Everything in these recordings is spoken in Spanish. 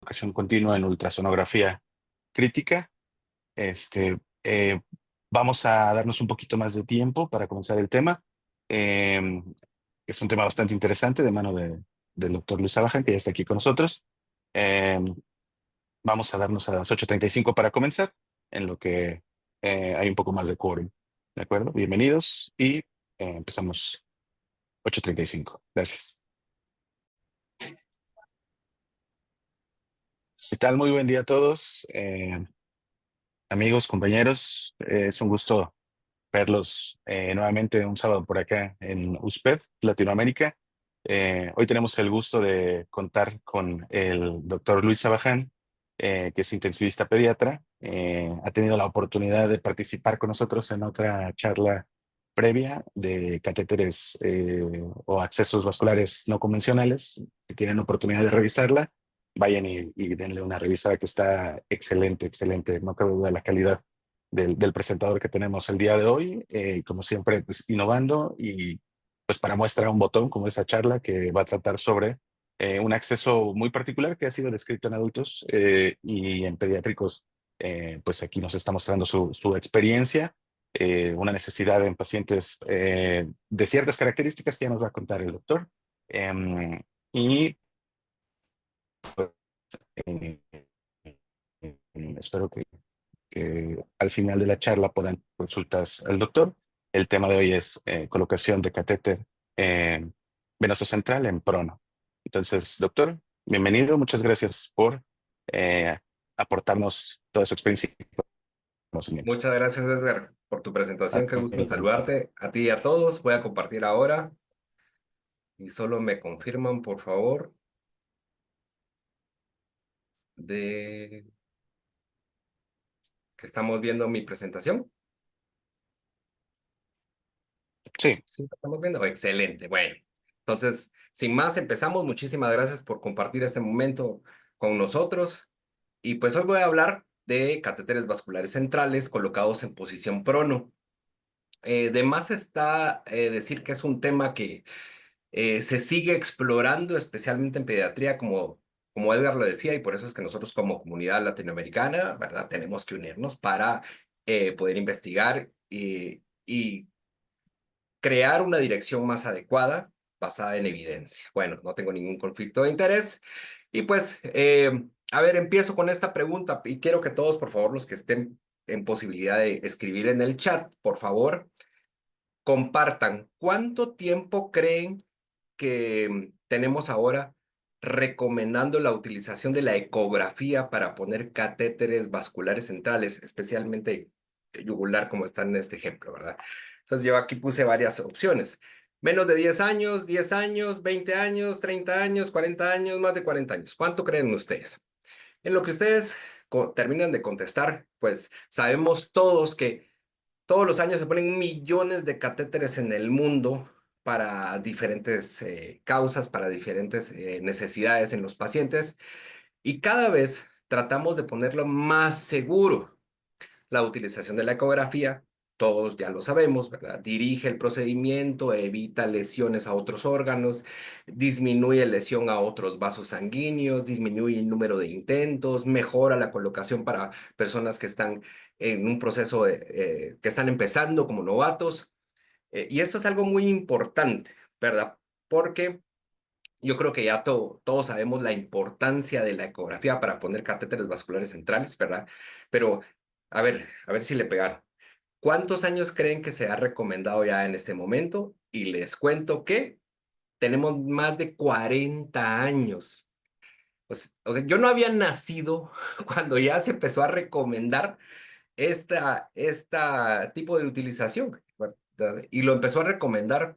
educación continua en ultrasonografía crítica. Este, eh, Vamos a darnos un poquito más de tiempo para comenzar el tema. Eh, es un tema bastante interesante de mano del doctor Luis Sabajan, que ya está aquí con nosotros. Eh, Vamos a darnos a las 8:35 para comenzar, en lo que hay un poco más de quórum. ¿De acuerdo? Bienvenidos y empezamos 8:35. Gracias. ¿Qué tal? Muy buen día a todos. Amigos, compañeros, es un gusto verlos nuevamente un sábado por acá en USPED, Latinoamérica. Hoy tenemos el gusto de contar con el doctor Luis Sabaján, que es intensivista pediatra. Ha tenido la oportunidad de participar con nosotros en otra charla previa de catéteres o accesos vasculares no convencionales. Si tienen oportunidad de revisarla, vayan y denle una revisada, que está excelente, excelente. No cabe duda de la calidad del presentador que tenemos el día de hoy. Como siempre, pues innovando, y pues para muestra un botón como esta charla que va a tratar sobre un acceso muy particular que ha sido descrito en adultos y en pediátricos. Pues aquí nos está mostrando su experiencia, una necesidad en pacientes de ciertas características que ya nos va a contar el doctor. Em, y eh, espero que al final de la charla puedan consultar al doctor. El tema de hoy es colocación de catéter eh, venoso central en prono. Entonces, doctor, bienvenido. Muchas gracias por eh, aportarnos toda su experiencia y conocimiento. Muchas gracias, Edgar, por tu presentación. Qué gusto en Adelante. saludarte a ti y a todos. Voy a compartir ahora y solo me confirman, por favor, de que estamos viendo mi presentación. Sí, ¿Sí la estamos viendo? Excelente. Bueno, entonces, sin más, empezamos. Muchísimas gracias por compartir este momento con nosotros. Y pues hoy voy a hablar de catéteres vasculares centrales colocados en posición prono. De más está decir que es un tema que se sigue explorando, especialmente en pediatría, como Edgar lo decía, y por eso es que nosotros como comunidad latinoamericana, ¿verdad? Tenemos que unirnos para poder investigar y crear una dirección más adecuada basada en evidencia. Bueno, no tengo ningún conflicto de interés. Y pues, a ver, empiezo con esta pregunta y quiero que todos, por favor, los que estén en posibilidad de escribir en el chat, por favor, compartan cuánto tiempo creen que tenemos ahora recomendando la utilización de la ecografía para poner catéteres vasculares centrales, especialmente yugular, como está en este ejemplo, ¿verdad? Entonces yo aquí puse varias opciones. Menos de 10 años, 20 años, 30 años, 40 años, más de 40 años. ¿Cuánto creen ustedes? En lo que ustedes terminan de contestar, pues sabemos todos que todos los años se ponen millones de catéteres en el mundo para diferentes causas, para diferentes necesidades en los pacientes, y cada vez tratamos de ponerlo más seguro. La utilización de la ecografía, todos ya lo sabemos, ¿verdad? Dirige el procedimiento, evita lesiones a otros órganos, disminuye lesión a otros vasos sanguíneos, disminuye el número de intentos, mejora la colocación para personas que están en un proceso que están empezando como novatos. Y esto es algo muy importante, ¿verdad? Porque yo creo que ya todos sabemos la importancia de la ecografía para poner catéteres vasculares centrales, ¿verdad? Pero a ver si le pegaron. ¿Cuántos años creen que se ha recomendado ya en este momento? Y les cuento que tenemos más de 40 años. O sea, yo no había nacido cuando ya se empezó a recomendar esta tipo de utilización, ¿verdad? Y lo empezó a recomendar.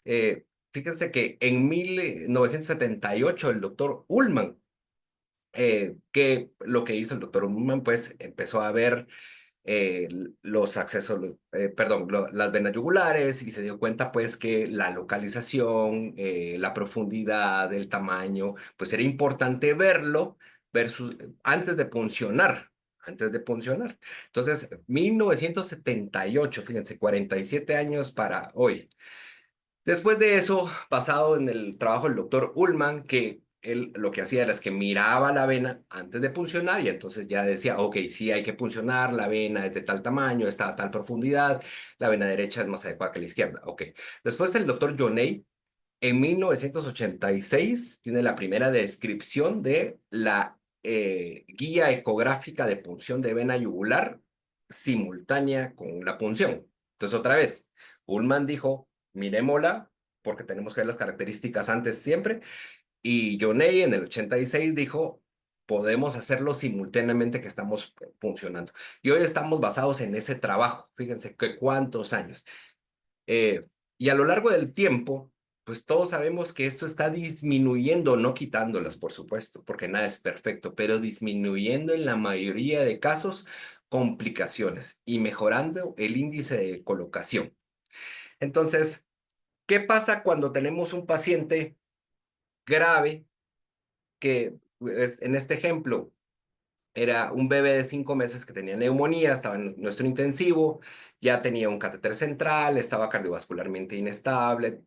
Fíjense que en 1978 el doctor Ullman, que lo que hizo el doctor Ullman, pues empezó a ver los accesos, perdón, las venas yugulares, y se dio cuenta pues que la localización, la profundidad, el tamaño, pues era importante verlo versus antes de puncionar. Antes de puncionar. Entonces, 1978, fíjense, 47 años para hoy. Después de eso, basado en el trabajo del doctor Ullman, que él lo que hacía era es que miraba la vena antes de puncionar y entonces ya decía, ok, sí hay que puncionar, la vena es de tal tamaño, está a tal profundidad, la vena derecha es más adecuada que la izquierda, ok. Después el doctor Joney, en 1986, tiene la primera descripción de la guía ecográfica de punción de vena yugular simultánea con la punción. Entonces, otra vez, Ullman dijo, miremosla, porque tenemos que ver las características antes siempre, y Joney en el 86 dijo, podemos hacerlo simultáneamente que estamos funcionando. Y hoy estamos basados en ese trabajo. Fíjense que cuántos años. Eh, y a lo largo del tiempo, pues todos sabemos que esto está disminuyendo, no quitándolas, por supuesto, porque nada es perfecto, pero disminuyendo en la mayoría de casos complicaciones y mejorando el índice de colocación. Entonces, ¿qué pasa cuando tenemos un paciente grave que, pues, en este ejemplo, era un bebé de 5 meses que tenía neumonía, estaba en nuestro intensivo, ya tenía un catéter central, estaba cardiovascularmente inestable,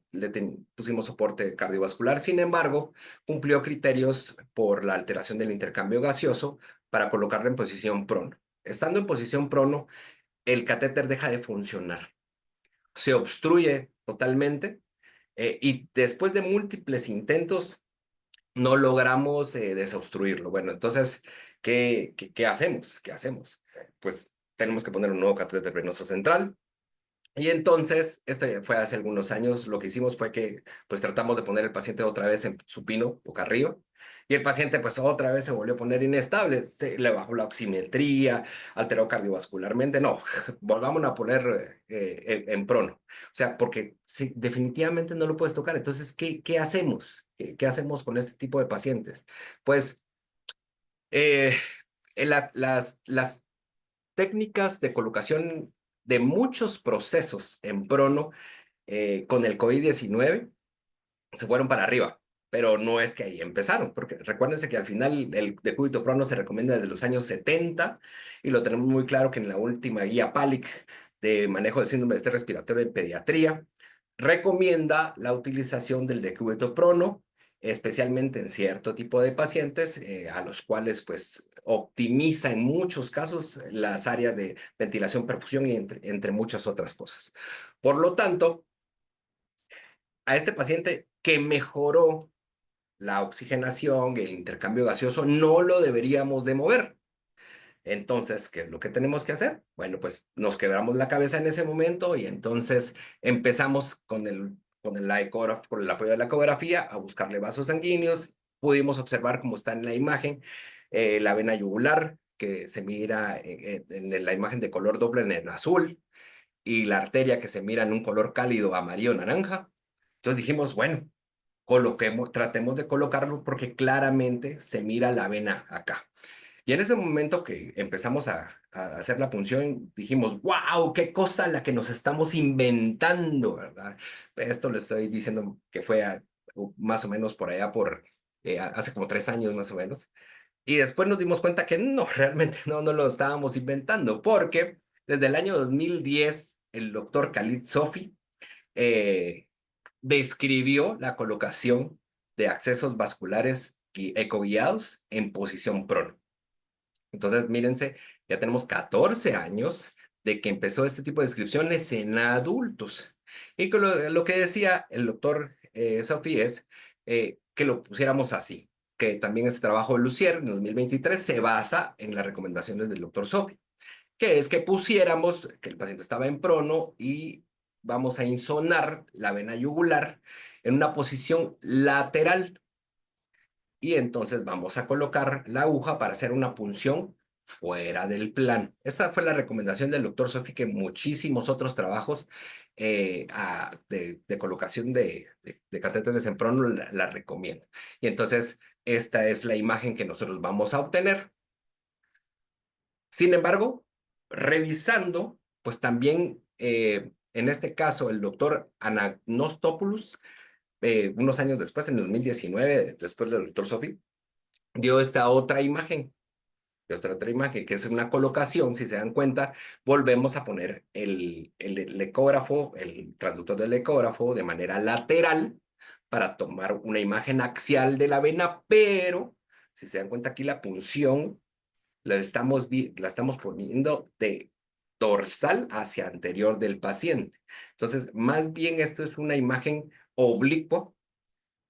pusimos soporte cardiovascular, sin embargo, cumplió criterios por la alteración del intercambio gaseoso para colocarlo en posición prono. Estando en posición prono, el catéter deja de funcionar, se obstruye totalmente y después de múltiples intentos no logramos desobstruirlo. Bueno, entonces, ¿qué hacemos? ¿Qué hacemos? Pues tenemos que poner un nuevo catéter venoso central. Y entonces, esto ya fue hace algunos años, lo que hicimos fue que pues tratamos de poner el paciente otra vez en supino, boca arriba, y el paciente pues otra vez se volvió a poner inestable, se le bajó la oximetría, alteró cardiovascularmente, no, volvamos a poner en prono, o sea, porque sí, definitivamente no lo puedes tocar, entonces, ¿qué hacemos? ¿Qué hacemos con este tipo de pacientes? Pues eh, las técnicas de colocación de muchos procesos en prono con el COVID-19 se fueron para arriba, pero no es que ahí empezaron, porque recuérdense que al final el decúbito prono se recomienda desde los años 70 y lo tenemos muy claro que en la última guía PALIC de manejo de síndrome de estrés respiratorio en pediatría recomienda la utilización del decúbito prono, especialmente en cierto tipo de pacientes a los cuales pues optimiza en muchos casos las áreas de ventilación, perfusión y entre muchas otras cosas. Por lo tanto, a este paciente que mejoró la oxigenación, el intercambio gaseoso, no lo deberíamos de mover. Entonces, ¿qué es lo que tenemos que hacer? Bueno, pues nos quebramos la cabeza en ese momento y entonces empezamos con el apoyo de la ecografía a buscarle vasos sanguíneos. Pudimos observar, como está en la imagen, la vena yugular, que se mira en la imagen de color doble en el azul, y la arteria que se mira en un color cálido amarillo-naranja. Entonces dijimos, bueno, tratemos de colocarlo porque claramente se mira la vena acá. Y en ese momento que empezamos a hacer la punción, dijimos, wow, qué cosa la que nos estamos inventando, ¿verdad? Esto le estoy diciendo que fue más o menos por allá, hace como 3 años más o menos. Y después nos dimos cuenta que no, realmente no lo estábamos inventando, porque desde el año 2010, el doctor Khalid Sofi eh, describió la colocación de accesos vasculares ecoguiados en posición prono. Entonces, mírense, ya tenemos 14 años de que empezó este tipo de descripciones en adultos. Y que lo que decía el doctor Sophie es que lo pusiéramos así, que también este trabajo de Lucier en 2023 se basa en las recomendaciones del doctor Sophie, que es que pusiéramos que el paciente estaba en prono y vamos a insonar la vena yugular en una posición lateral y entonces vamos a colocar la aguja para hacer una punción fuera del plan. Esa fue la recomendación del doctor Sofi, que muchísimos otros trabajos de colocación de catéteres en prono la recomiendan. Y entonces esta es la imagen que nosotros vamos a obtener. Sin embargo, revisando, pues también en este caso el doctor Anagnostopoulos, unos años después, en 2019, después del doctor Sofi, dio esta otra imagen, que es una colocación, si se dan cuenta, volvemos a poner el ecógrafo, el transductor del ecógrafo de manera lateral para tomar una imagen axial de la vena, pero si se dan cuenta aquí la punción la estamos poniendo de dorsal hacia anterior del paciente. Entonces, más bien esto es una imagen oblicua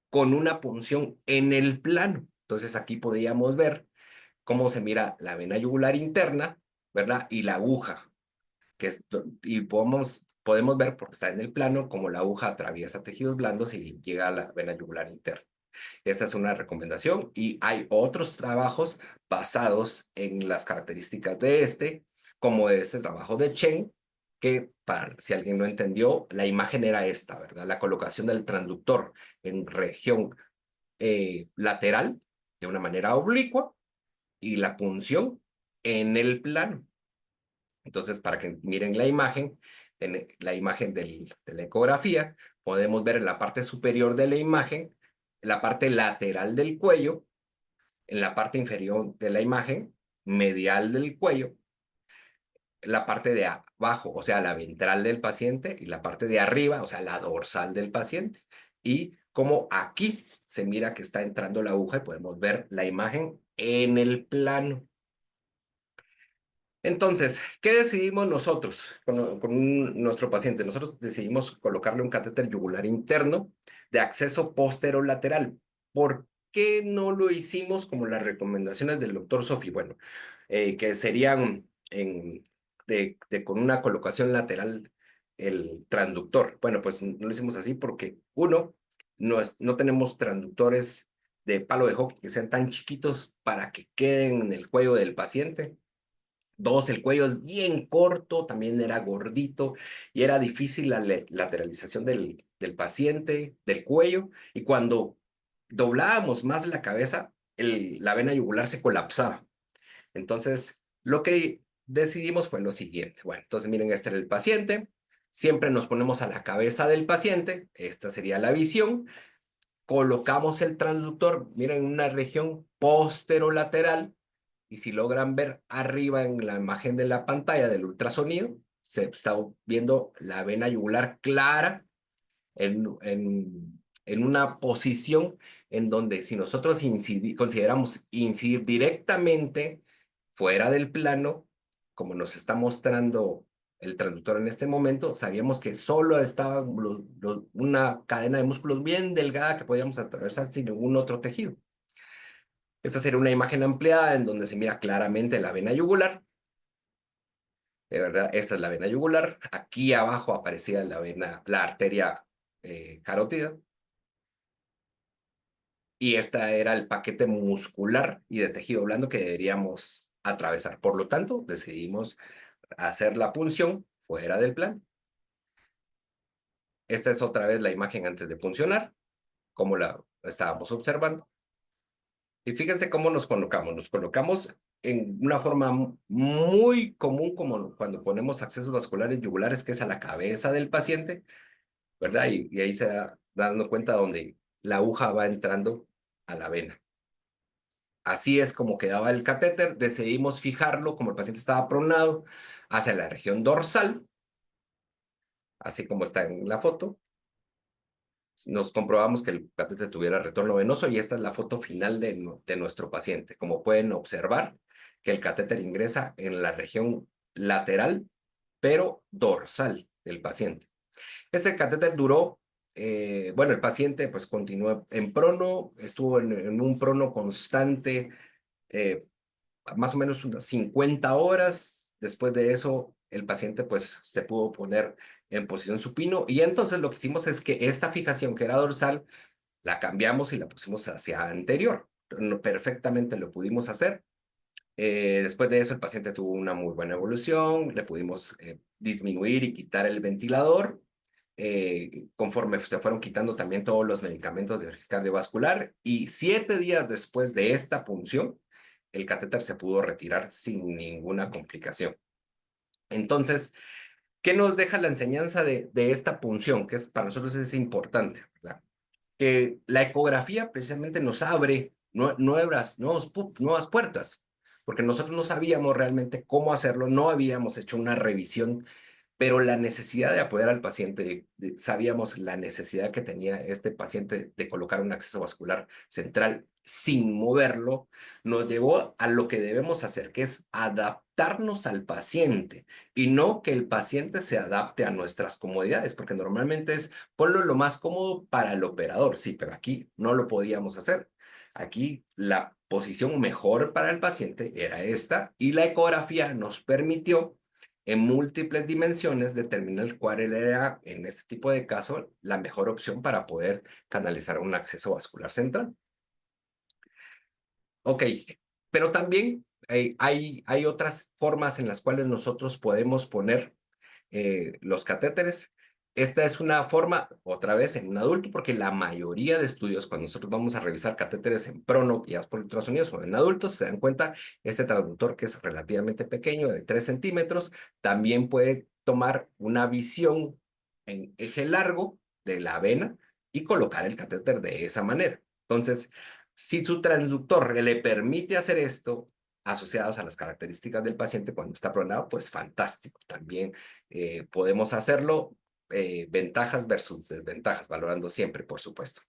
con una punción en el plano. Entonces, aquí podríamos ver cómo se mira la vena yugular interna, ¿verdad? Y la aguja, y podemos ver, porque está en el plano, cómo la aguja atraviesa tejidos blandos y llega a la vena yugular interna. Esta es una recomendación y hay otros trabajos basados en las características de como este trabajo de Chen, que si alguien no entendió, la imagen era esta, ¿verdad? La colocación del transductor en región lateral de una manera oblicua y la punción en el plano. Entonces, para que miren la imagen, en la imagen de la ecografía, podemos ver en la parte superior de la imagen, la parte lateral del cuello, en la parte inferior de la imagen, medial del cuello, la parte de abajo, o sea, la ventral del paciente, y la parte de arriba, o sea, la dorsal del paciente. Y como aquí se mira que está entrando la aguja y podemos ver la imagen en el plano. Entonces, ¿qué decidimos nosotros con nuestro paciente? Nosotros decidimos colocarle un catéter yugular interno de acceso posterolateral. ¿Por qué no lo hicimos como las recomendaciones del doctor Sofi? Bueno, que serían con una colocación lateral el transductor. Bueno, pues no lo hicimos así porque, uno, no tenemos transductores de palo de hockey que sean tan chiquitos para que queden en el cuello del paciente. Dos, el cuello es bien corto, también era gordito y era difícil la lateralización del paciente, del cuello. Y cuando doblábamos más la cabeza, la vena yugular se colapsaba. Entonces, lo que decidimos fue lo siguiente. Bueno, entonces miren, este era el paciente. Siempre nos ponemos a la cabeza del paciente. Esta sería la visión. Colocamos el transductor, miren, en una región posterolateral y si logran ver arriba en la imagen de la pantalla del ultrasonido, se está viendo la vena yugular clara en una posición en donde si nosotros consideramos incidir directamente fuera del plano, como nos está mostrando el transductor en este momento, sabíamos que solo estaba una cadena de músculos bien delgada que podíamos atravesar sin ningún otro tejido. Esta sería una imagen ampliada en donde se mira claramente la vena yugular. De verdad, esta es la vena yugular. Aquí abajo aparecía la arteria carótida. Y esta era el paquete muscular y de tejido blando que deberíamos atravesar. Por lo tanto, decidimos hacer la punción fuera del plan. Esta es otra vez la imagen antes de funcionar, como la estábamos observando. Y fíjense cómo nos colocamos. Nos colocamos en una forma muy común, como cuando ponemos accesos vasculares yugulares, que es a la cabeza del paciente, ¿verdad? Y ahí se da dando cuenta donde la aguja va entrando a la vena. Así es como quedaba el catéter. Decidimos fijarlo, como el paciente estaba pronado, hacia la región dorsal, así como está en la foto. Nos comprobamos que el catéter tuviera retorno venoso y esta es la foto final de nuestro paciente. Como pueden observar, que el catéter ingresa en la región lateral, pero dorsal del paciente. Este catéter duró, bueno, el paciente pues continuó en prono, estuvo en un prono constante, más o menos unas 50 horas. Después de eso, el paciente pues se pudo poner en posición supino y entonces lo que hicimos es que esta fijación que era dorsal la cambiamos y la pusimos hacia anterior. Perfectamente lo pudimos hacer. Después de eso, el paciente tuvo una muy buena evolución, le pudimos disminuir y quitar el ventilador. Conforme se fueron quitando también todos los medicamentos de cardiovascular y 7 días después de esta punción, el catéter se pudo retirar sin ninguna complicación. Entonces, ¿qué nos deja la enseñanza de esta punción? Que para nosotros es importante, ¿verdad? Que la ecografía precisamente nos abre nuevas puertas, porque nosotros no sabíamos realmente cómo hacerlo, no habíamos hecho una revisión pero la necesidad de apoyar al paciente, sabíamos la necesidad que tenía este paciente de colocar un acceso vascular central sin moverlo, nos llevó a lo que debemos hacer, que es adaptarnos al paciente y no que el paciente se adapte a nuestras comodidades, porque normalmente es ponlo lo más cómodo para el operador, sí, pero aquí no lo podíamos hacer. Aquí la posición mejor para el paciente era esta y la ecografía nos permitió en múltiples dimensiones determinar cuál era, en este tipo de caso, la mejor opción para poder canalizar un acceso vascular central. Ok, pero también hay otras formas en las cuales nosotros podemos poner los catéteres. Esta es una forma, otra vez, en un adulto, porque la mayoría de estudios, cuando nosotros vamos a revisar catéteres en prono guiados por ultrasonidos o en adultos, se dan cuenta, este transductor que es relativamente pequeño, de 3 centímetros, también puede tomar una visión en eje largo de la vena y colocar el catéter de esa manera. Entonces, si su transductor le permite hacer esto, asociados a las características del paciente cuando está pronado, pues fantástico. También podemos hacerlo, ventajas versus desventajas, valorando siempre, por supuesto.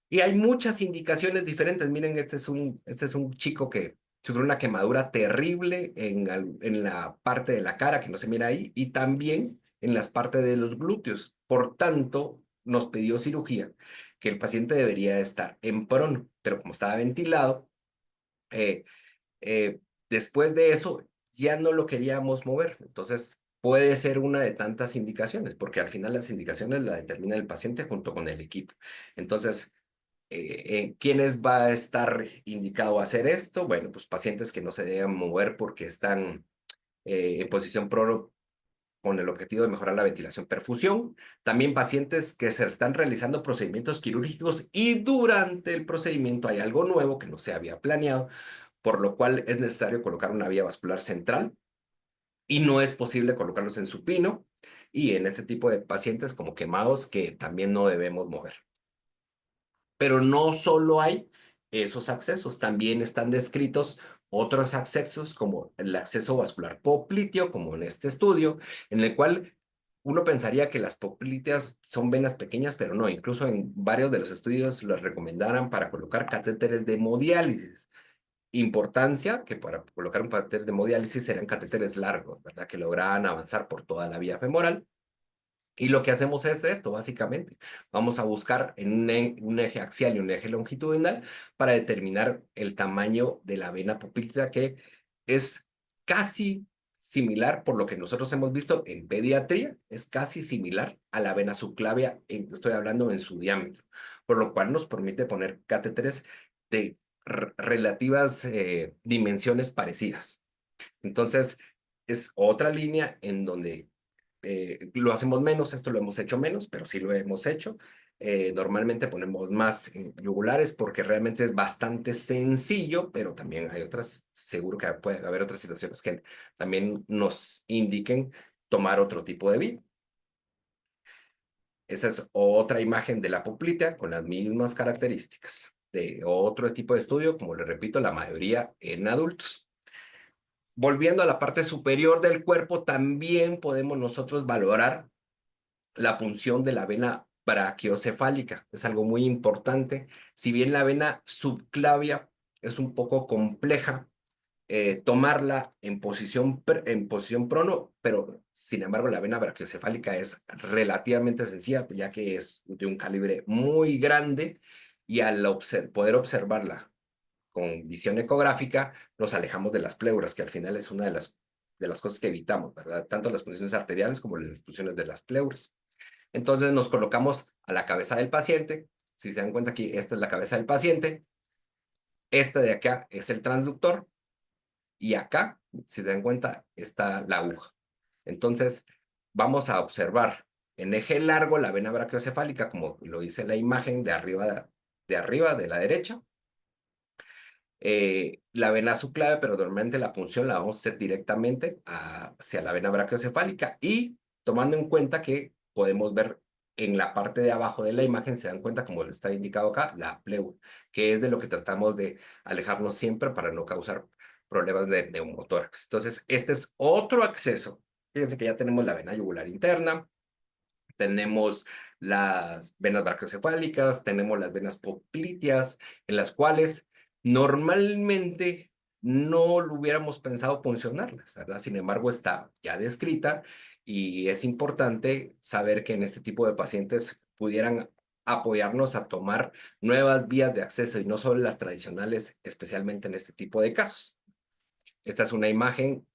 Y hay muchas indicaciones diferentes. Miren, este es un chico que sufrió una quemadura terrible en la parte de la cara, que no se mira ahí, y también en las partes de los glúteos. Por tanto, nos pidió cirugía, que el paciente debería estar en prono, pero como estaba ventilado, eh, eh, después de eso ya no lo queríamos mover. Entonces puede ser una de tantas indicaciones, porque al final las indicaciones la determina el paciente junto con el equipo. Entonces, ¿quiénes va a estar indicado a hacer esto? Bueno, pues pacientes que no se deben mover porque están en posición prono con el objetivo de mejorar la ventilación perfusión. También pacientes que se están realizando procedimientos quirúrgicos y durante el procedimiento hay algo nuevo que no se había planeado, por lo cual es necesario colocar una vía vascular central y no es posible colocarlos en supino y en este tipo de pacientes como quemados que también no debemos mover. Pero no solo hay esos accesos, también están descritos otros accesos como el acceso vascular popliteo, como en este estudio, en el cual uno pensaría que las popliteas son venas pequeñas, pero no, incluso en varios de los estudios los recomendaran para colocar catéteres de hemodiálisis. Importancia que para colocar un catéter de hemodiálisis serán catéteres largos, ¿verdad? Que lograban avanzar por toda la vía femoral. Y lo que hacemos es esto, básicamente. Vamos a buscar en un eje axial y un eje longitudinal para determinar el tamaño de la vena poplítea, que es casi similar, por lo que nosotros hemos visto en pediatría, es casi similar a la vena subclavia, estoy hablando en su diámetro, por lo cual nos permite poner catéteres de relativas dimensiones parecidas. Entonces, es otra línea en donde lo hacemos menos, esto lo hemos hecho menos, pero sí lo hemos hecho. Normalmente ponemos más yugulares porque realmente es bastante sencillo, pero también hay otras, seguro que puede haber otras situaciones que también nos indiquen tomar otro tipo de vía. Esa es otra imagen de la poplita con las mismas características de otro tipo de estudio, como les repito, la mayoría en adultos. Volviendo a la parte superior del cuerpo, también podemos nosotros valorar la punción de la vena brachiocefálica. Es algo muy importante. Si bien la vena subclavia es un poco compleja, tomarla en posición prono, pero sin embargo la vena brachiocefálica es relativamente sencilla, ya que es de un calibre muy grande y al poder observarla con visión ecográfica, nos alejamos de las pleuras, que al final es una de las cosas que evitamos, ¿verdad? Tanto las funciones arteriales como las funciones de las pleuras. Entonces nos colocamos a la cabeza del paciente. Si se dan cuenta aquí, esta es la cabeza del paciente. Este de acá es el transductor. Y acá, si se dan cuenta, está la aguja. Entonces vamos a observar en eje largo la vena brachiocefálica, como lo dice la imagen de arriba, de la derecha. La vena subclave, pero normalmente la punción la vamos a hacer directamente hacia la vena brachiocefálica y tomando en cuenta que podemos ver en la parte de abajo de la imagen, se dan cuenta, como está indicado acá, la pleura, que es de lo que tratamos de alejarnos siempre para no causar problemas de neumotórax. Entonces, este es otro acceso Fíjense que ya tenemos la vena yugular interna, tenemos las venas brachiocefálicas, tenemos las venas popliteas, en las cuales normalmente no lo hubiéramos pensado funcionarlas, ¿verdad? Sin embargo, está ya descrita y es importante saber que en este tipo de pacientes pudieran apoyarnos a tomar nuevas vías de acceso y no solo las tradicionales, especialmente en este tipo de casos. Esta es una imagen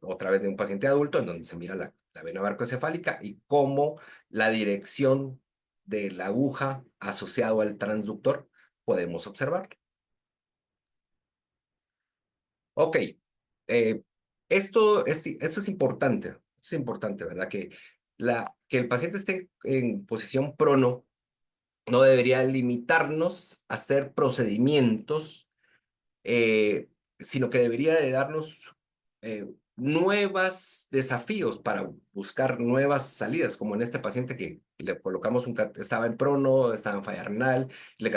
otra vez de un paciente adulto en donde se mira la vena barcoencefálica y cómo la dirección de la aguja asociado al transductor podemos observar. Ok, eh, esto es importante, ¿verdad? Que el paciente esté en posición prono no debería limitarnos a hacer procedimientos eh, sino que debería de darnos nuevos desafíos para buscar nuevas salidas, como en este paciente que le colocamos estaba en prono, estaba en falla renal, le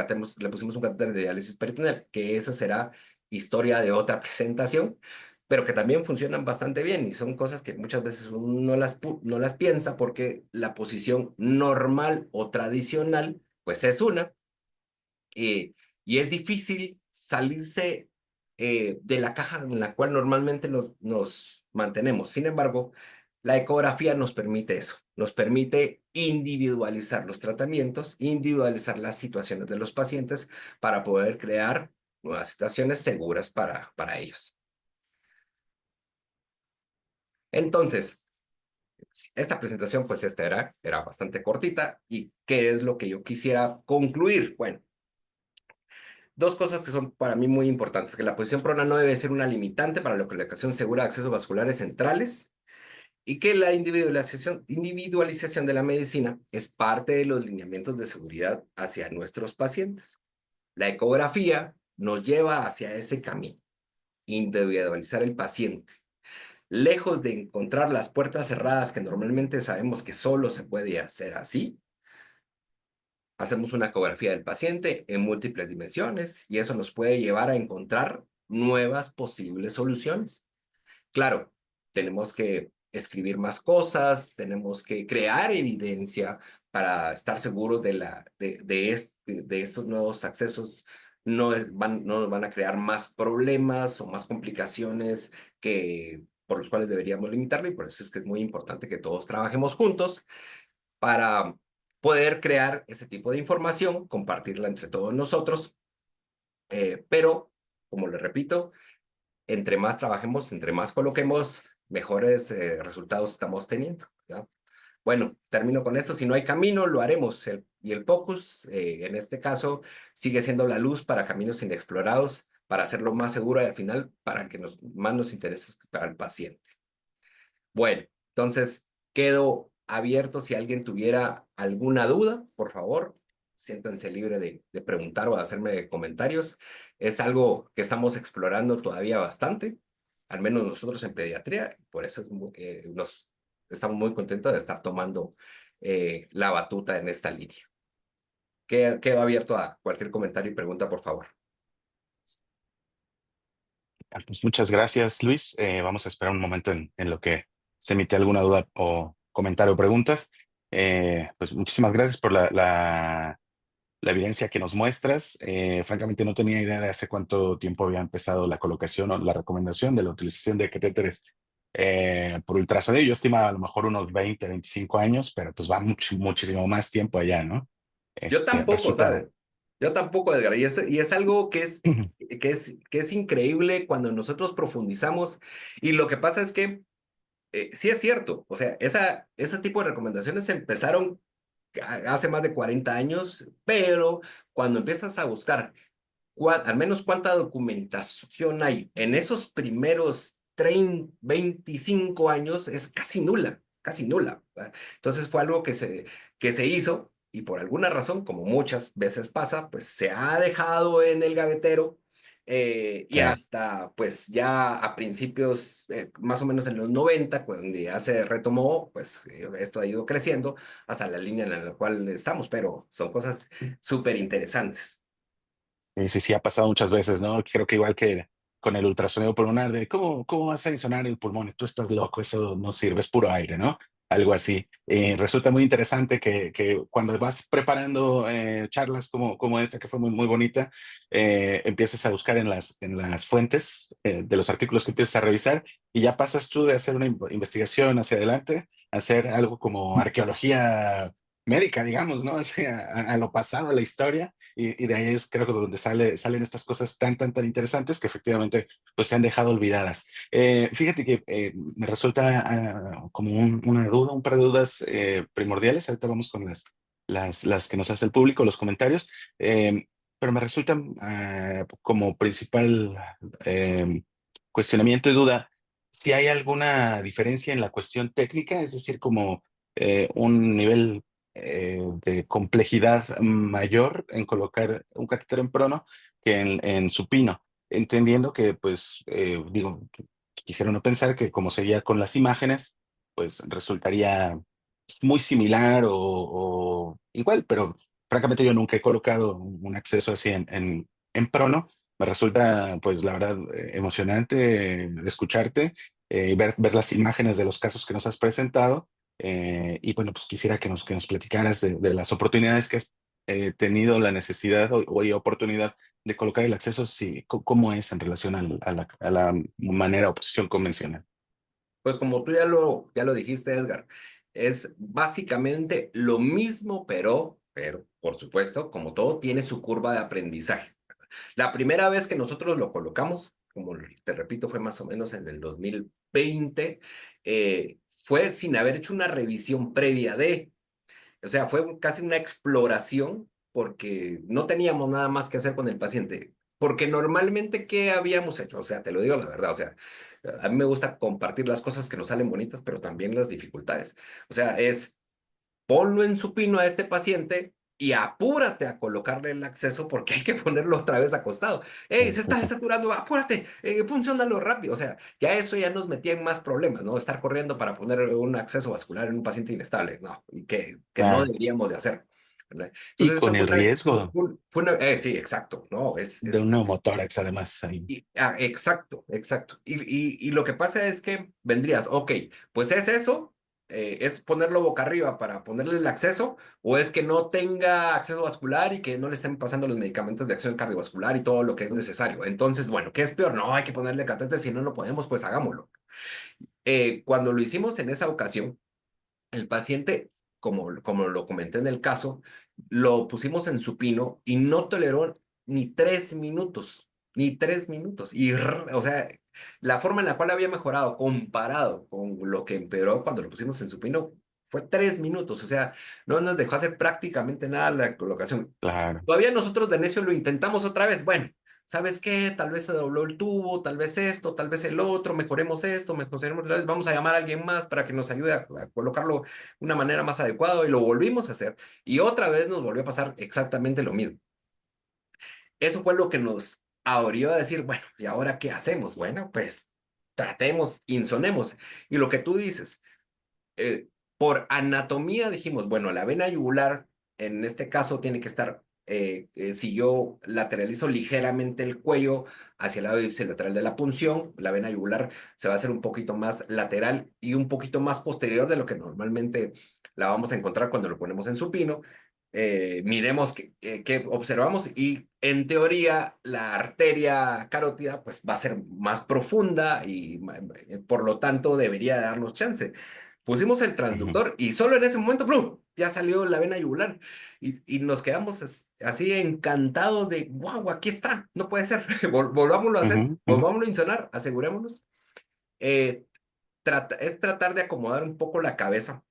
pusimos un catéter de diálisis peritoneal, que esa será historia de otra presentación, pero que también funcionan bastante bien y son cosas que muchas veces uno no las piensa porque la posición normal o tradicional, pues es una, eh, y es difícil salirse de la caja en la cual normalmente nos mantenemos. Sin embargo, la ecografía nos permite eso, nos permite individualizar los tratamientos, individualizar las situaciones de los pacientes para poder crear nuevas situaciones seguras para ellos. Entonces, esta presentación, pues esta era bastante cortita. ¿Y qué es lo que yo quisiera concluir? Bueno, dos cosas que son para mí muy importantes, que la posición prona no debe ser una limitante para la colocación segura de accesos vasculares centrales y que la individualización de la medicina es parte de los lineamientos de seguridad hacia nuestros pacientes. La ecografía nos lleva hacia ese camino, individualizar el paciente. Lejos de encontrar las puertas cerradas que normalmente sabemos que solo se puede hacer así, hacemos una ecografía del paciente en múltiples dimensiones y eso nos puede llevar a encontrar nuevas posibles soluciones. Claro, tenemos que escribir más cosas, tenemos que crear evidencia para estar seguros de estos nuevos accesos. No nos van a crear más problemas o más complicaciones por los cuales deberíamos limitarlo y por eso es que es muy importante que todos trabajemos juntos para poder crear ese tipo de información, compartirla entre todos nosotros, pero, como le repito, entre más trabajemos, entre más coloquemos, mejores resultados estamos teniendo, ¿ya? Bueno, termino con esto. Si no hay camino, lo haremos. Y el POCUS, en este caso, sigue siendo la luz para caminos inexplorados, para hacerlo más seguro y al final para que más nos interese para el paciente. Bueno, entonces quedo abierto si alguien tuviera alguna duda, por favor, siéntanse libre de preguntar o de hacerme comentarios. Es algo que estamos explorando todavía bastante, al menos nosotros en pediatría, por eso estamos muy contentos de estar tomando la batuta en esta línea. Quedo abierto a cualquier comentario y pregunta, por favor. Pues muchas gracias, Luis. Vamos a esperar un momento en lo que se emite alguna duda o comentario o preguntas. Pues muchísimas gracias por la evidencia que nos muestras. Francamente, no tenía idea de hace cuánto tiempo había empezado la colocación o la recomendación de la utilización de catéteres por ultrasonido. Yo estimaba a lo mejor unos 20, 25 años, pero pues va muchísimo más tiempo allá, ¿no? Yo tampoco, Resulta. ¿sabes? Yo tampoco, Edgar. Y es algo que es increíble cuando nosotros profundizamos. Y lo que pasa es que sí es cierto. O sea, ese tipo de recomendaciones empezaron hace más de 40 años, pero cuando empiezas a buscar al menos cuánta documentación hay en esos primeros 30, 25 años, es casi nula, casi nula, ¿verdad? Entonces fue algo que se hizo y por alguna razón, como muchas veces pasa, pues se ha dejado en el gavetero y Sí. hasta pues ya a principios, más o menos en los 90 cuando ya se retomó, pues esto ha ido creciendo hasta la línea en la cual estamos, pero son cosas súper interesantes. Sí, sí, ha pasado muchas veces, ¿no? Creo que igual que con el ultrasonido pulmonar de cómo vas a insonar el pulmón, y tú estás loco, eso no sirve, es puro aire, ¿no? Algo así. Resulta muy interesante que cuando vas preparando charlas como esta, que fue muy bonita, empieces a buscar en las fuentes de los artículos que empiezas a revisar, y ya pasas tú de hacer una investigación hacia adelante a hacer algo como arqueología médica, digamos, ¿no? Así, a lo pasado, a la historia, y de ahí es creo que donde salen estas cosas tan interesantes que efectivamente pues se han dejado olvidadas. Fíjate que me resulta como una duda, un par de dudas primordiales. Ahorita vamos con las que nos hace el público, los comentarios, pero me resultan como principal cuestionamiento y duda si hay alguna diferencia en la cuestión técnica, es decir, como un nivel de complejidad mayor en colocar un catéter en prono que en supino, entendiendo que, pues, digo, quisiera no pensar que como seguía con las imágenes, pues resultaría muy similar o igual, pero francamente yo nunca he colocado un acceso así en prono. Me resulta, pues, la verdad, emocionante escucharte, ver las imágenes de los casos que nos has presentado. Y bueno, pues quisiera que nos platicaras de las oportunidades que has tenido la necesidad o hay oportunidad de colocar el acceso, si, cómo es en relación a la manera o posición convencional. Pues como tú ya lo dijiste, Edgar, es básicamente lo mismo, pero, por supuesto, como todo, tiene su curva de aprendizaje. La primera vez que nosotros lo colocamos, como te repito, fue más o menos en el 2020, fue sin haber hecho una revisión previa o sea, fue casi una exploración porque no teníamos nada más que hacer con el paciente. Porque normalmente, ¿qué habíamos hecho? O sea, te lo digo la verdad, o sea, a mí me gusta compartir las cosas que nos salen bonitas, pero también las dificultades. O sea, es ponlo en supino a este paciente y apúrate a colocarle el acceso porque hay que ponerlo otra vez acostado. ¡Ey, se Sí, está sí. desaturando! ¡Apúrate! Funciónalo rápido. O sea, ya eso ya nos metía en más problemas, ¿no? Estar corriendo para poner un acceso vascular en un paciente inestable, ¿no? Y que no Claro. deberíamos de hacer, ¿verdad? Y Entonces, con el riesgo sí, exacto, ¿no? de un neumotórax, además, ahí. Exacto, exacto. Y lo que pasa es que vendrías, ok, pues es eso, es ponerlo boca arriba para ponerle el acceso, o es que no tenga acceso vascular y que no le estén pasando los medicamentos de acción cardiovascular y todo lo que es necesario. Entonces, bueno, ¿qué es peor? No, hay que ponerle catéter, si no lo podemos, pues hagámoslo. Cuando lo hicimos en esa ocasión, el paciente, como lo comenté en el caso, lo pusimos en supino y no toleró ni 3 minutos, ni 3 minutos. O sea, la forma en la cual había mejorado comparado con lo que empeoró cuando lo pusimos en supino fue 3 minutos. O sea, no nos dejó hacer prácticamente nada la colocación. Claro. Todavía nosotros de necio lo intentamos otra vez. Bueno, ¿sabes qué? Tal vez se dobló el tubo, tal vez esto, tal vez el otro, mejoremos esto, mejoremos lo otro. Vamos a llamar a alguien más para que nos ayude a colocarlo de una manera más adecuada y lo volvimos a hacer. Y otra vez nos volvió a pasar exactamente lo mismo. Eso fue lo que nos abrió a decir, bueno, ¿y ahora qué hacemos? Bueno, pues tratemos, insonemos. Y lo que tú dices, por anatomía dijimos, bueno, la vena yugular en este caso tiene que estar, si yo lateralizo ligeramente el cuello hacia el lado ipsilateral de la punción, la vena yugular se va a hacer un poquito más lateral y un poquito más posterior de lo que normalmente la vamos a encontrar cuando lo ponemos en supino. Miremos qué observamos y en teoría la arteria carótida pues va a ser más profunda y por lo tanto debería darnos chance. Pusimos el Ujú, transductor y solo en ese momento, ¡plum!, ya salió la vena yugular. Y nos quedamos así encantados de, wow, aquí está, no puede ser. Volvámoslo a hacer, ujú, ujú, volvámoslo a insonar, asegurémonos. Eh, es tratar de acomodar un poco la cabeza,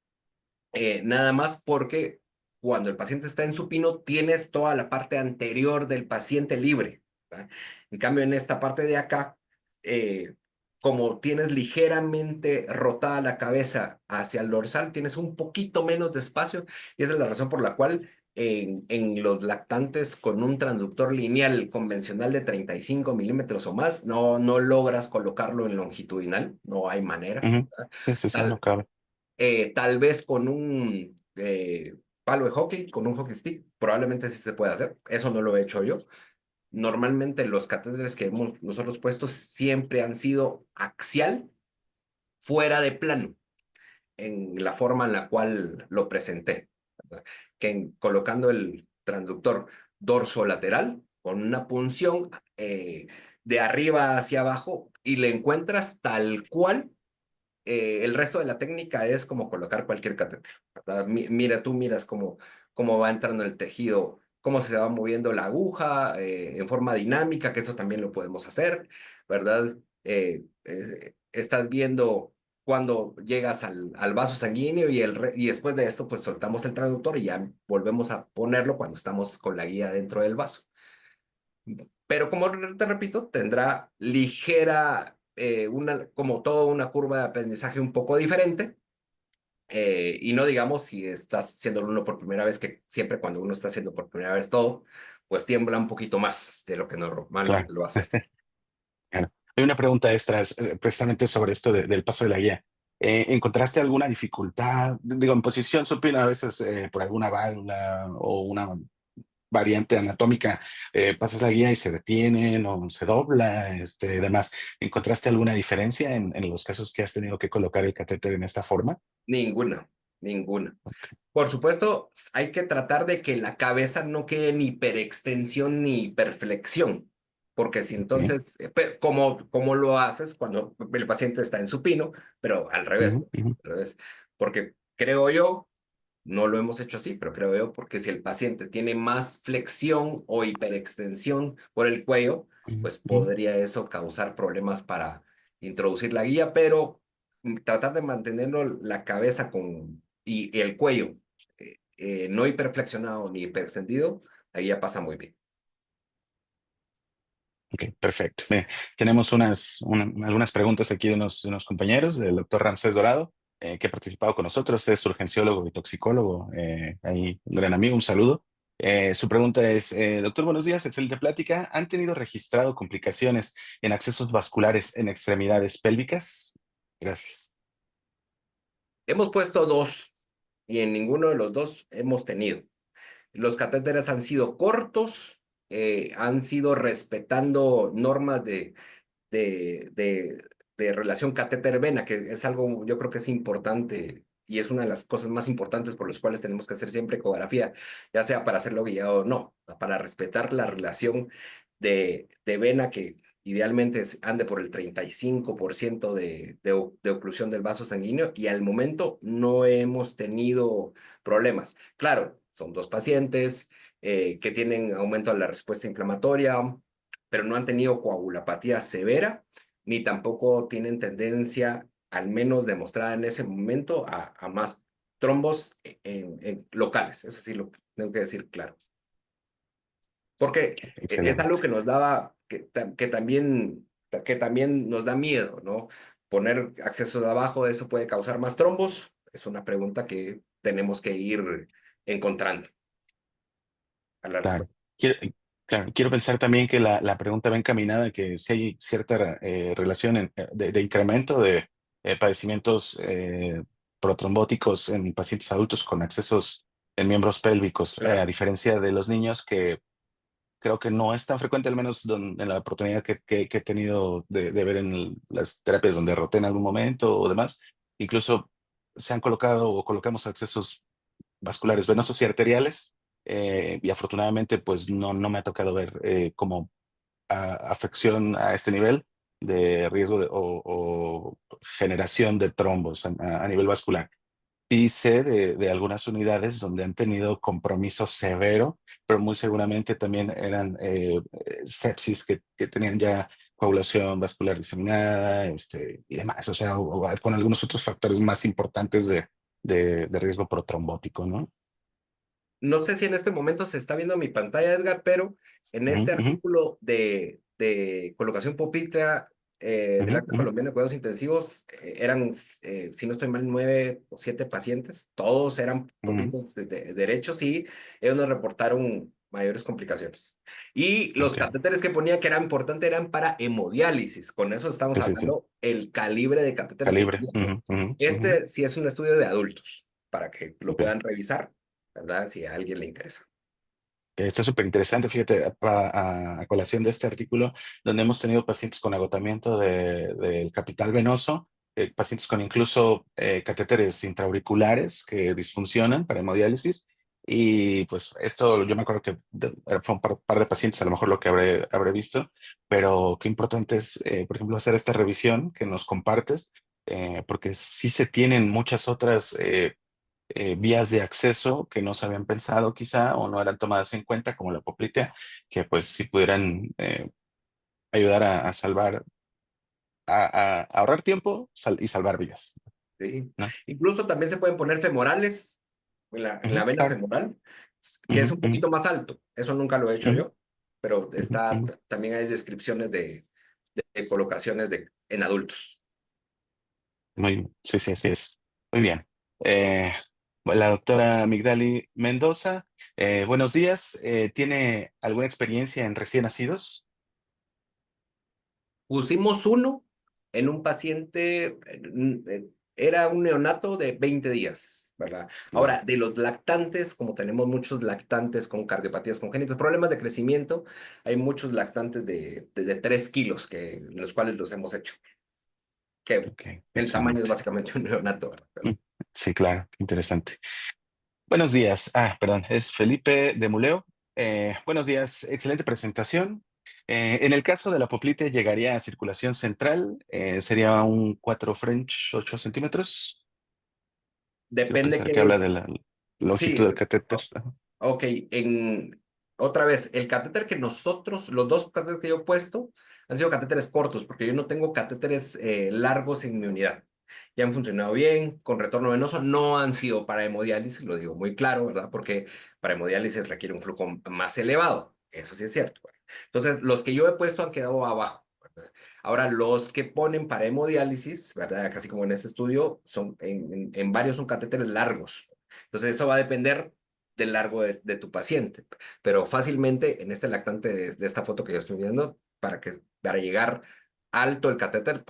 nada más porque cuando el paciente está en supino, tienes toda la parte anterior del paciente libre, ¿verdad? En cambio, en esta parte de acá, eh, como tienes ligeramente rotada la cabeza hacia el dorsal, tienes un poquito menos de espacio y esa es la razón por la cual en los lactantes con un transductor lineal convencional de 35 milímetros o más, no logras colocarlo en longitudinal, no hay manera. ujú. Sí, sí, sí, no Tal, cabe. Tal vez con un palo de hockey, con un hockey stick, probablemente sí se puede hacer. Eso no lo he hecho yo. normalmente los catéteres que hemos nosotros puesto siempre han sido axial, fuera de plano, en la forma en la cual lo presenté, ¿verdad? Colocando el transductor dorso-lateral con una punción de arriba hacia abajo y le encuentras tal cual. El resto de la técnica es como colocar cualquier catéter, ¿verdad? Mira, tú miras cómo va entrando el tejido, cómo se va moviendo la aguja en forma dinámica, que eso también lo podemos hacer, ¿verdad? Estás viendo cuando llegas al vaso sanguíneo y después de esto, pues soltamos el transductor y ya volvemos a ponerlo cuando estamos con la guía dentro del vaso. Pero como te repito, tendrá ligera, como toda una curva de aprendizaje un poco diferente. Y no digamos si estás haciendo uno por primera vez, que siempre cuando uno está haciendo por primera vez todo, pues tiembla un poquito más de lo que Claro. normalmente lo hace. Claro. Hay una pregunta extra precisamente sobre esto del paso de la guía. ¿Encontraste alguna dificultad? Digo, en posición supina a veces por alguna válvula o una variante anatómica, pasas la guía y se detienen o se dobla, demás. ¿Encontraste alguna diferencia en los casos que has tenido que colocar el catéter en esta forma? Ninguna, ninguna. Por supuesto, hay que tratar de que la cabeza no quede ni hiperextensión ni hiperflexión, porque si Ok. entonces, ¿cómo lo haces cuando el paciente está en supino? Pero al revés, Ujú, ¿no? ujú, Al revés. Porque creo yo, no lo hemos hecho así, pero creo yo, porque si el paciente tiene más flexión o hiperextensión por el cuello, ujú, pues ujú. podría eso causar problemas para introducir la guía, pero tratar de mantenerlo la cabeza y el cuello no hiperflexionado ni hiperextendido, la guía pasa muy bien. Ok, perfecto. Tenemos algunas preguntas aquí de unos compañeros, del doctor Ramsés Dorado, que ha participado con nosotros, es urgenciólogo y toxicólogo, ahí un gran amigo, un saludo. Su pregunta es, doctor, buenos días, excelente plática. ¿Han tenido registrado complicaciones en accesos vasculares en extremidades pélvicas? Gracias. Hemos puesto dos y en ninguno de los dos hemos tenido. Los catéteres han sido cortos, han sido respetando normas de, de, de relación catéter-vena, que es algo yo creo que es importante y es una de las cosas más importantes por las cuales tenemos que hacer siempre ecografía, ya sea para hacerlo guiado o no, para respetar la relación de vena que idealmente ande por el 35% de oclusión del vaso sanguíneo y al momento no hemos tenido problemas. Claro, son dos pacientes que tienen aumento de la respuesta inflamatoria, pero no han tenido coagulopatía severa, ni tampoco tienen tendencia, al menos demostrada en ese momento, a más trombos locales. Eso sí lo tengo que decir claro. Porque es algo Excelente. que nos daba, que también nos da miedo, ¿no? Poner acceso de abajo, ¿eso puede causar más trombos? Es una pregunta que tenemos que ir encontrando a la Claro. respuesta. Claro, quiero pensar también que la pregunta va encaminada, que si hay cierta relación de incremento de padecimientos protrombóticos en pacientes adultos con accesos en miembros pélvicos, a Claro. diferencia de los niños, que creo que no es tan frecuente, al menos en la oportunidad que he tenido de ver en las terapias donde roté en algún momento o demás. Incluso se han colocado o colocamos accesos vasculares venosos y arteriales, y afortunadamente pues no me ha tocado ver como afección a este nivel de riesgo o generación de trombos a nivel vascular. Sí sé de algunas unidades donde han tenido compromiso severo, pero muy seguramente también eran sepsis que tenían ya coagulación vascular diseminada, y demás, o sea, o con algunos otros factores más importantes de riesgo protrombótico, ¿no? No sé si en este momento se está viendo mi pantalla, Edgar, pero en Ujú, este ujú, artículo de colocación pública del ujú, Acta ujú. Colombiana de Cuidados Intensivos, eran, si no estoy mal, 9 o 7 pacientes. Todos eran Ujú. popitos derechos y ellos nos reportaron mayores complicaciones. Y los Ok. catéteres que ponía que era importante eran para hemodiálisis. Con eso estamos Sí, sí, sí. hablando el calibre de catéteres que Calibre. ponía, ¿no? Ujú, ujú, ujú. Este sí es un estudio de adultos, para que lo Ok. puedan revisar, ¿verdad? Si a alguien le interesa. Está súper interesante, fíjate, a colación de este artículo, donde hemos tenido pacientes con agotamiento del capital venoso, pacientes con incluso catéteres intraauriculares que disfuncionan para hemodiálisis. Y pues esto, yo me acuerdo que fue un par de pacientes, a lo mejor lo que habré visto, pero qué importante es, por ejemplo, hacer esta revisión que nos compartes, porque sí se tienen muchas otras vías de acceso que no se habían pensado quizá o no eran tomadas en cuenta, como la poplitea, que pues sí pudieran ayudar a salvar, a ahorrar tiempo y salvar vidas, ¿Sí? ¿no? Incluso también se pueden poner femorales en Ujú, la vena claro. femoral, que es Ujú, un ujú, poquito más alto. Eso nunca lo he hecho ujú, yo, pero ujú, ujú. también hay descripciones de colocaciones en adultos. Sí, sí, así es. Muy bien. Eh, la doctora Migdali Mendoza, buenos días. ¿Tiene alguna experiencia en recién nacidos? Pusimos uno en un paciente, era un neonato de 20 días, ¿verdad? Wow, Ahora, de los lactantes, como tenemos muchos lactantes con cardiopatías congénitas, problemas de crecimiento, hay muchos lactantes de 3 kilos, los cuales los hemos hecho, que ok, el tamaño es excelente. básicamente un neonato, ¿verdad? Mm, sí, claro, interesante. Buenos días. Perdón, es Felipe de Muleo. Buenos días, excelente presentación. En el caso de la poplite, llegaría a circulación central, sería un 4 French 8 centímetros. Quiero Depende pensar que habla que, de la longitud sí, del catéter. ok, otra vez, el catéter que nosotros, los dos catéteres que yo he puesto, han sido catéteres cortos, porque yo no tengo catéteres largos en mi unidad. Ya han funcionado bien, con retorno venoso, no han sido para hemodiálisis, lo digo muy claro, ¿verdad? Porque para hemodiálisis requiere un flujo más elevado, eso sí es cierto, ¿verdad? Entonces, los que yo he puesto han quedado abajo, ¿verdad? Ahora, los que ponen para hemodiálisis, ¿verdad? Casi como en este estudio, en varios son catéteres largos. Entonces, eso va a depender del largo de tu paciente. Pero fácilmente en este lactante de esta foto que yo estoy viendo, para llegar alto el catéter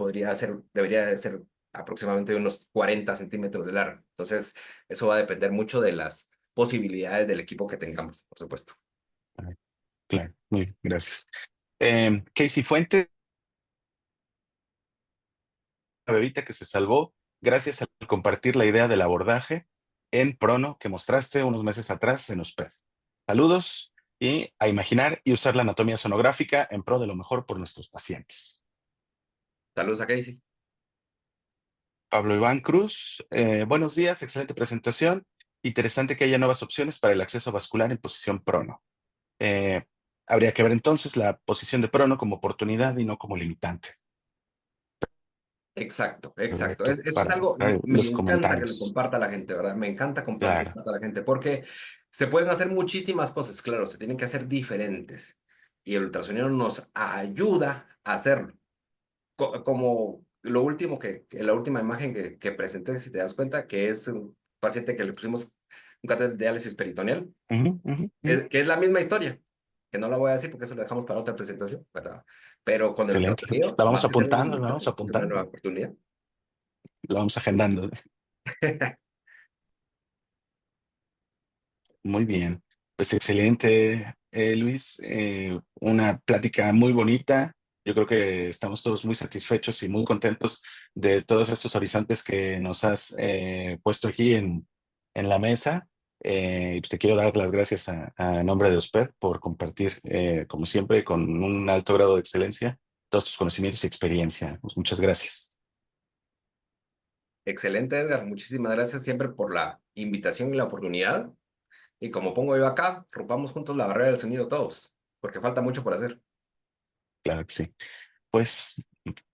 debería de ser aproximadamente unos 40 centímetros de largo. Entonces, eso va a depender mucho de las posibilidades del equipo que tengamos, por supuesto. Claro, muy bien, gracias. Casey Fuentes, la bebita que se salvó gracias al compartir la idea del abordaje en prono que mostraste unos meses atrás en USPED. Saludos y a imaginar y usar la anatomía sonográfica en pro de lo mejor por nuestros pacientes. Saludos a Casey. Pablo Iván Cruz, buenos días, excelente presentación. Interesante que haya nuevas opciones para el acceso vascular en posición prono. Eh, Habría que ver entonces la posición de prono como oportunidad y no como limitante, Exacto, ¿verdad? exacto. Eso es algo, Para me los encanta que lo comentarios. comparta la gente, ¿verdad? Me encanta Claro. comparta la gente porque se pueden hacer muchísimas cosas, claro, se tienen que hacer diferentes y el ultrasonido nos ayuda a hacerlo. Como lo último la última imagen que presenté, si te das cuenta, que es un paciente que le pusimos un catéter de diálisis peritoneal, Ujú, ujú, ujú. que es la misma historia, que no la voy a decir porque eso lo dejamos para otra presentación, ¿verdad? Pero con el Excelente. ultrasonido, La vamos más que ser apuntando, un la vamos es una nueva apuntando, oportunidad. la vamos agendando. Muy bien. Pues excelente, Luis. Una plática muy bonita. Yo creo que estamos todos muy satisfechos y muy contentos de todos estos horizontes que nos has puesto aquí en la mesa. Y pues te quiero dar las gracias a nombre de USPED por compartir, como siempre, con un alto grado de excelencia, todos tus conocimientos y experiencia. Pues muchas gracias. Excelente, Edgar. Muchísimas gracias siempre por la invitación y la oportunidad. Y como pongo yo acá, rompamos juntos la barrera del sonido todos, porque falta mucho por hacer. Claro que sí. Pues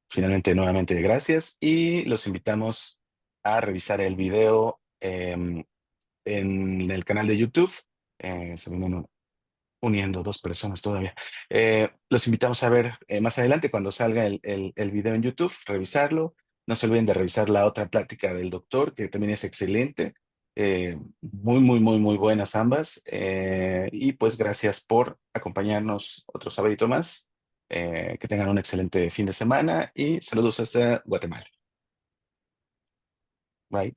finalmente, nuevamente, gracias y los invitamos a revisar el video en el canal de YouTube. Se vienen uniendo dos personas todavía. Los invitamos a ver más adelante cuando salga el video en YouTube, revisarlo. No se olviden de revisar la otra plática del doctor, que también es excelente. Muy, muy, muy, muy buenas ambas. Y pues gracias por acompañarnos otro sábado más. Que tengan un excelente fin de semana y saludos hasta Guatemala. Bye.